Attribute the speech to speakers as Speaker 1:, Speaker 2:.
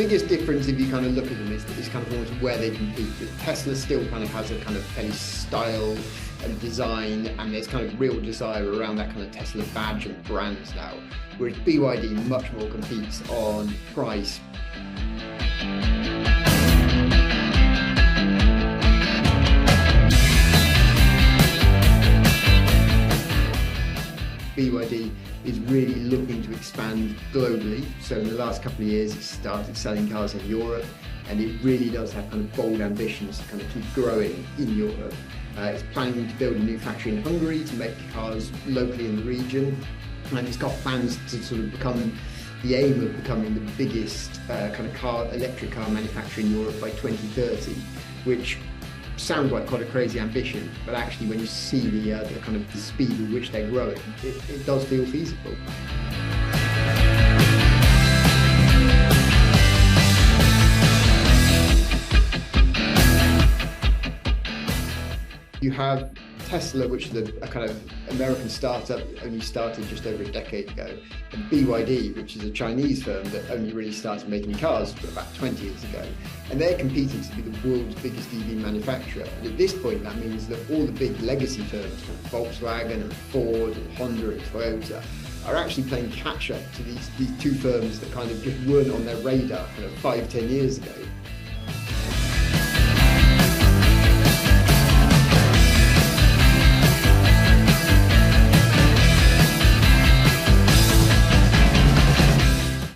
Speaker 1: biggest difference, if you kind of look at them, is kind of almost where they compete. Tesla still kind of has a kind of fairly style and design, and there's kind of real desire around that kind of Tesla badge and brands now, whereas BYD much more competes on price. BYD is really looking to expand globally. So in the last couple of years, it started selling cars in Europe, and it really does have kind of bold ambitions to kind of keep growing in Europe. It's planning to build a new factory in Hungary to make cars locally in the region, and it's got plans to sort of become the aim of becoming the biggest kind of electric car manufacturer in Europe by 2030, which sounds like quite a crazy ambition, but actually when you see the kind of the speed at which they're growing, it does feel feasible. You have Tesla, which is a kind of American startup, only started just over a decade ago, and BYD, which is a Chinese firm that only really started making cars about 20 years ago. And they're competing to be the world's biggest EV manufacturer. And at this point, that means that all the big legacy firms, like Volkswagen and Ford and Honda and Toyota, are actually playing catch up to these two firms that kind of just weren't on their radar kind of 5-10 years ago.